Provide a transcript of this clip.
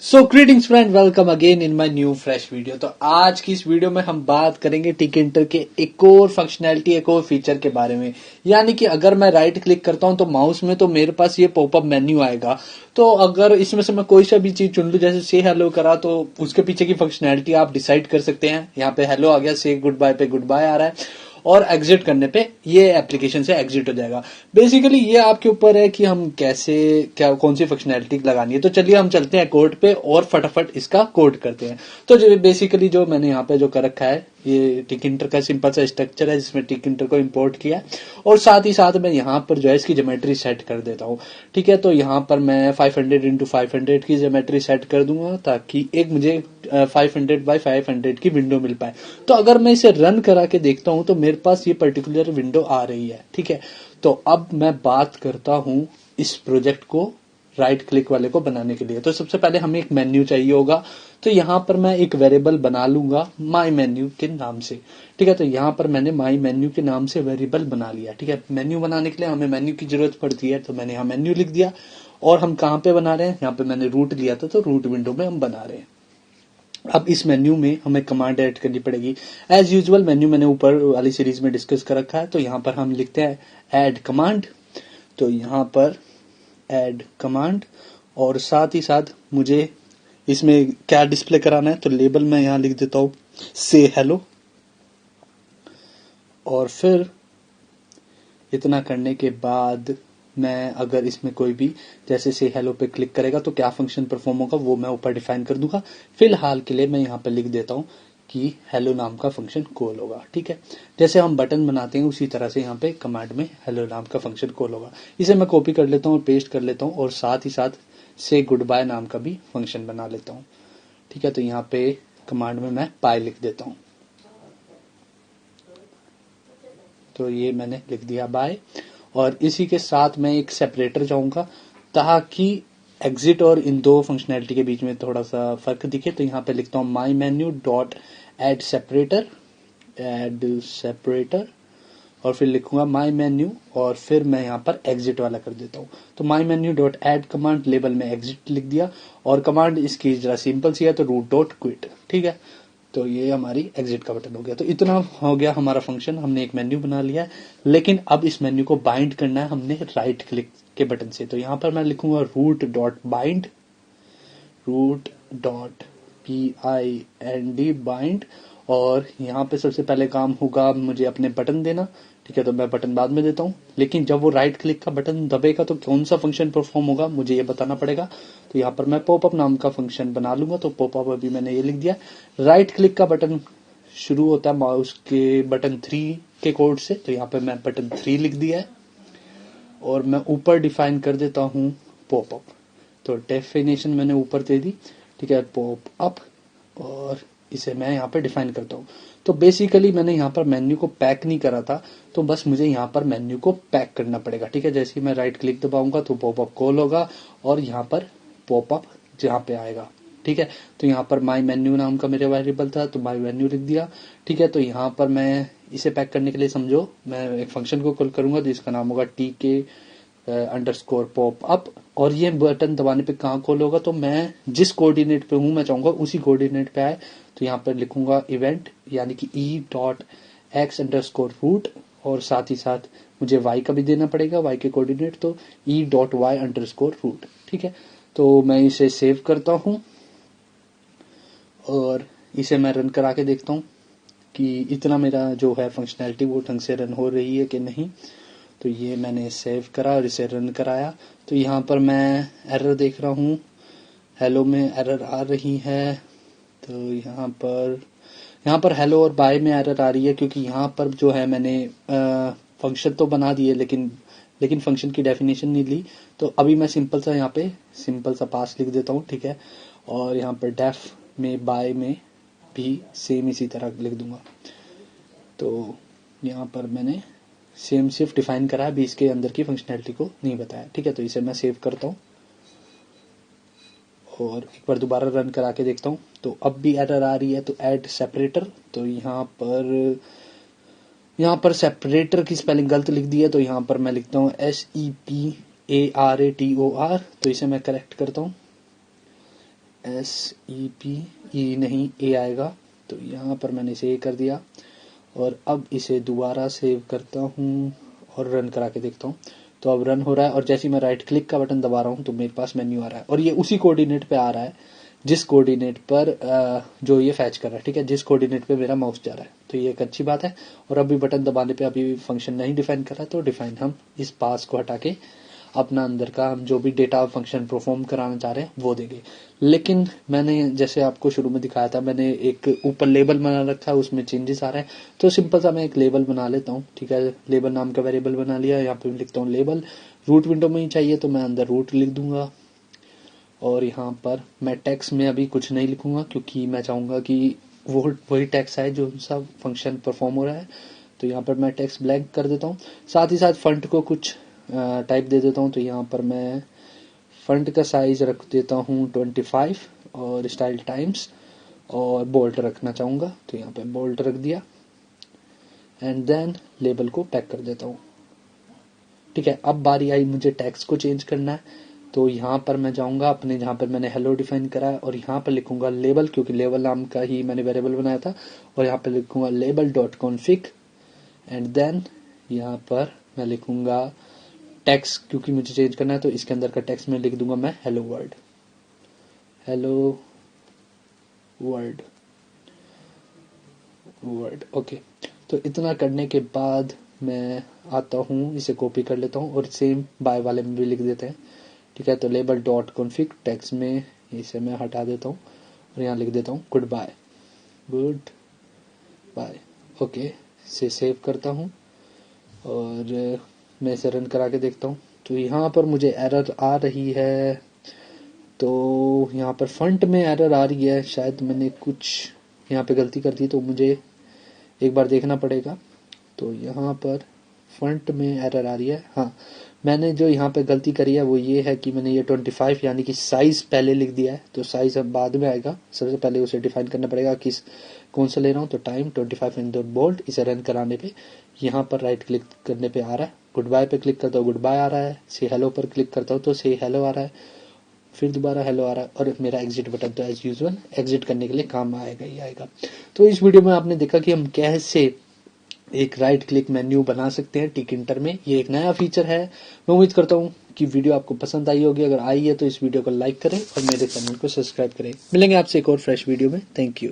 So greetings friend, welcome again in my new fresh video. तो आज की इस वीडियो में हम बात करेंगे टिकिंटर के एक और फंक्शनैलिटी, एक और फीचर के बारे में। यानी कि अगर मैं राइट क्लिक करता हूं तो माउस में तो मेरे पास ये पॉपअप मेन्यू आएगा। तो अगर इसमें से मैं कोई सा भी चीज चुन लूं, जैसे से हेलो करा, तो उसके पीछे की फंक्शनैलिटी आप डिसाइड कर सकते हैं। यहाँ पे हेलो आ गया, से गुड बाय पे गुड बाय आ रहा है, और एग्जिट करने पे ये एप्लीकेशन से एग्जिट हो जाएगा। बेसिकली ये आपके ऊपर है कि हम कैसे क्या कौन सी फंक्शनैलिटी लगानी है। तो चलिए हम चलते हैं कोड पे और फटाफट इसका कोड करते हैं। तो जो बेसिकली जो मैंने यहाँ पे जो कर रखा है, ये टिकिंटर का सिंपल सा स्ट्रक्चर है जिसमें टिकिंटर को इंपोर्ट किया है, और साथ ही साथ मैं यहाँ पर जो है इसकी ज्योमेट्री सेट कर देता हूँ। ठीक है, तो यहाँ पर मैं 500 इंटू 500 की ज्योमेट्री सेट कर दूंगा ताकि एक मुझे 500 बाई 500 की विंडो मिल पाए। तो अगर मैं इसे रन करा के देखता हूं तो मेरे पास ये पर्टिकुलर विंडो आ रही है। ठीक है, तो अब मैं बात करता हूं इस प्रोजेक्ट को राइट क्लिक वाले को बनाने के लिए। तो सबसे पहले हमें एक मेन्यू चाहिए होगा। तो यहां पर मैं एक वेरिएबल बना लूंगा माई मेन्यू के नाम से। ठीक है, तो यहां पर मैंने माई मेन्यू के नाम से वेरिएबल बना लिया। ठीक है, मेन्यू बनाने के लिए हमें मेन्यू की जरूरत पड़ती है, तो मैंने यहाँ मेन्यू लिख दिया। और हम कहां पे बना रहे हैं, यहाँ पे मैंने रूट लिया था, तो रूट विंडो में हम बना रहे हैं। अब इस मेन्यू में हमें कमांड ऐड करनी पड़ेगी। एज यूजुअल मेन्यू मैंने ऊपर वाली सीरीज में डिस्कस कर रखा है। तो यहाँ पर हम लिखते हैं ऐड कमांड। तो यहाँ पर ऐड कमांड, और साथ ही साथ मुझे इसमें क्या डिस्प्ले कराना है, तो लेबल मैं यहाँ लिख देता हूँ से हेलो। और फिर इतना करने के बाद मैं अगर इसमें कोई भी जैसे से हेलो पे क्लिक करेगा तो क्या फंक्शन परफॉर्म होगा वो मैं ऊपर डिफाइन कर दूंगा। फिलहाल के लिए मैं यहाँ पे लिख देता हूँ कि हेलो नाम का फंक्शन कॉल होगा। ठीक है, जैसे हम बटन बनाते हैं उसी तरह से यहाँ पे कमांड में हेलो नाम का फंक्शन कॉल होगा। इसे मैं कॉपी कर लेता हूँ और पेस्ट कर लेता हूँ, और साथ ही साथ से गुड बाय नाम का भी फंक्शन बना लेता हूँ। ठीक है, तो यहाँ पे कमांड में मैं बाय लिख देता हूँ। तो ये मैंने लिख दिया बाय, और इसी के साथ मैं एक सेपरेटर चाहूंगा ताकि एग्जिट और इन दो फंक्शनैलिटी के बीच में थोड़ा सा फर्क दिखे। तो यहाँ पे लिखता हूँ माई मेन्यू डॉट एड सेपरेटर, और फिर लिखूंगा माई मेन्यू, और फिर मैं यहाँ पर एग्जिट वाला कर देता हूँ। तो my menu dot add command, label में एग्जिट लिख दिया, और कमांड इसकी जरा सिंपल सी है, तो रूट डॉट क्विट। ठीक है, तो ये हमारी एग्जिट का बटन हो गया। तो इतना हो गया हमारा फंक्शन, हमने एक मेन्यू बना लिया है। लेकिन अब इस मेन्यू को बाइंड करना है हमने राइट क्लिक के बटन से। तो यहां पर मैं लिखूंगा root dot bind, root dot PIND bind, और यहाँ पे सबसे पहले काम होगा मुझे अपने बटन देना। ठीक है, तो मैं बटन बाद में देता हूँ, लेकिन जब वो राइट क्लिक का बटन दबेगा तो कौन सा फंक्शन परफॉर्म होगा मुझे ये बताना पड़ेगा। तो यहाँ पर मैं पॉपअप नाम का फंक्शन बना लूंगा। तो पॉपअप अभी मैंने ये लिख दिया। राइट क्लिक का बटन शुरू होता है माउस के बटन 3 के कोड से, तो यहाँ पे मैं बटन 3 लिख दिया है, और मैं ऊपर डिफाइन कर देता हूँ पॉपअप। तो डेफिनेशन मैंने ऊपर दे दी। ठीक है, पॉप अप, और इसे मैं यहाँ पे डिफाइन करता हूँ। तो बेसिकली मैंने यहाँ पर मेन्यू को पैक नहीं करा था, तो बस मुझे यहाँ पर मेन्यू को पैक करना पड़ेगा। ठीक है, जैसे ही मैं राइट क्लिक दबाऊंगा तो पॉपअप कॉल होगा, और यहाँ पर पॉपअप जहाँ पे आएगा। ठीक है, तो यहाँ पर माई मेन्यू नाम का मेरे वेरिएबल था, तो माई मेन्यू लिख दिया। ठीक है, तो यहाँ पर मैं इसे पैक करने के लिए समझो मैं एक फंक्शन को कॉल करूंगा जिसका नाम होगा TK अंडरस्कोर पॉप अप, और ये बटन दबाने पे कहाँ कॉल होगा, तो मैं जिस कोऑर्डिनेट पे हूं मैं चाहूंगा उसी कोऑर्डिनेट पे आए। तो यहाँ पर लिखूंगा इवेंट यानी कि E.X_रूट, और साथ ही साथ मुझे y का भी देना पड़ेगा, y के कोऑर्डिनेट, तो E.Y_रूट। ठीक है, तो मैं इसे सेव करता हूँ और इसे मैं रन करा के देखता हूँ कि इतना मेरा जो है फंक्शनैलिटी वो ढंग से रन हो रही है कि नहीं। तो ये मैंने सेव करा और इसे रन कराया। तो यहाँ पर मैं एरर देख रहा हूँ, हेलो में एरर आ रही है। तो यहाँ पर हेलो और बाय में एरर आ रही है, क्योंकि यहाँ पर जो है मैंने फंक्शन तो बना दिए लेकिन फंक्शन की डेफिनेशन नहीं ली। तो अभी मैं सिंपल सा यहाँ पे सिंपल सा पास लिख देता हूँ। ठीक है, और यहाँ पर डेफ में बाय में भी सेम इसी तरह लिख दूंगा। तो यहाँ पर मैंने सेम सिर्फ डिफाइन करा है, अभी इसके अंदर की फंक्शनैलिटी को नहीं बताया। ठीक है, तो इसे मैं सेव करता हूँ और एक बार दोबारा रन करा के देखता हूँ। तो अब भी एरर आ रही है, तो ऐड सेपरेटर। तो यहाँ पर सेपरेटर की स्पेलिंग गलत लिख दी है, तो यहाँ पर मैं लिखता हूँ SEPARATOR। तो इसे मैं करेक्ट करता हूँ, SEP नहीं A आएगा, तो यहाँ पर मैंने इसे A कर दिया और अब इसे दोबारा सेव करता हूँ और रन करा के देखता हूँ। तो अब रन हो रहा है और जैसे ही मैं राइट क्लिक का बटन दबा रहा हूँ तो मेरे पास मेन्यू आ रहा है और ये उसी कोऑर्डिनेट पे आ रहा है जिस कोऑर्डिनेट पर जो ये फैच कर रहा है, ठीक है, जिस कोऑर्डिनेट पे मेरा माउस जा रहा है। तो ये एक अच्छी बात है। और अभी बटन दबाने पे अभी फंक्शन नहीं डिफाइन कर रहा है, तो डिफाइन हम इस पास को हटा के अपना अंदर का हम जो भी डेटा फंक्शन परफॉर्म कराना चाह रहे हैं वो देंगे। लेकिन मैंने जैसे आपको शुरू में दिखाया था, मैंने एक ऊपर लेबल बना रखा है, उसमें चेंजेस आ रहे हैं। तो सिंपल सा मैं एक लेबल बना लेता हूँ, ठीक है। लेबल नाम का वेरिएबल बना लिया, यहाँ पे लिखता हूँ लेबल। रूट विंडो में ही चाहिए तो मैं अंदर रूट लिख दूंगा और यहाँ पर मैं टेक्स्ट में अभी कुछ नहीं लिखूंगा क्योंकि मैं चाहूंगा कि वो वही टेक्स्ट है जो सा फंक्शन परफॉर्म हो रहा है। तो यहाँ पर मैं टेक्स्ट ब्लैंक कर देता हूँ। साथ ही साथ फंट को कुछ टाइप दे देता हूँ। तो यहाँ पर मैं फंट का साइज रख देता हूँ 25 और स्टाइल टाइम्स और बोल्ट रखना चाहूँगा, तो यहाँ पे बोल्ट रख दिया एंड देन लेबल को पैक कर देता हूँ, ठीक है। अब बारी आई मुझे टेक्स्ट को चेंज करना है। तो यहाँ पर मैं जाऊँगा अपने जहाँ पर मैंने हेलो डिफाइन करा है और यहाँ पर लिखूंगा लेबल, क्योंकि लेबल नाम का ही मैंने वेरिएबल बनाया था। और यहाँ पर लिखूंगा label dot config and then यहाँ पर मैं लिखूंगा टेक्स्ट, क्योंकि मुझे चेंज करना है। तो इसके अंदर का टेक्स्ट में लिख दूंगा मैं hello world, hello world, world, okay. तो इतना करने के बाद मैं आता हूँ, इसे कॉपी कर लेता हूँ और सेम बाय वाले में भी लिख देते हैं, ठीक है। तो लेबल डॉट कॉन्फिग टेक्स्ट में इसे मैं हटा देता हूँ और यहाँ लिख देता हूँ goodbye, goodbye, okay. इसे सेव करता हूँ और मैं इसे रन करा के देखता हूँ। तो यहाँ पर मुझे एरर आ रही है, तो यहाँ पर फंट में एरर आ रही है, शायद मैंने कुछ यहाँ पे गलती कर दी, तो मुझे एक बार देखना पड़ेगा। तो यहाँ पर फंट में एरर आ रही है। हाँ, मैंने जो यहाँ पे गलती करी है वो ये है कि मैंने ये 25 यानी कि साइज पहले लिख दिया है। तो साइज अब बाद में आएगा, सबसे पहले उसे डिफाइन करना पड़ेगा किस कौन सा ले रहा हूँ। तो टाइम 25 इन द बोल्ट, इसे रन कराने पे यहाँ पर राइट क्लिक करने पे आ रहा है, गुड बाय पे क्लिक करता हूँ गुड बाय आ रहा है, से हेलो पर क्लिक करता हूँ तो से हेलो आ रहा है, फिर दोबारा हेलो आ रहा है और मेरा एग्जिट बटन तो एज यूजुअल एग्जिट करने के लिए काम आएगा ही आएगा। तो इस वीडियो में आपने देखा कि हम कैसे एक राइट क्लिक मेन्यू बना सकते हैं टिकिंटर में। ये एक नया फीचर है। मैं उम्मीद करता हूँ कि वीडियो आपको पसंद आई होगी। अगर आई है तो इस वीडियो को लाइक करें और मेरे चैनल को सब्सक्राइब करें। मिलेंगे आपसे एक और फ्रेश वीडियो में। Thank you.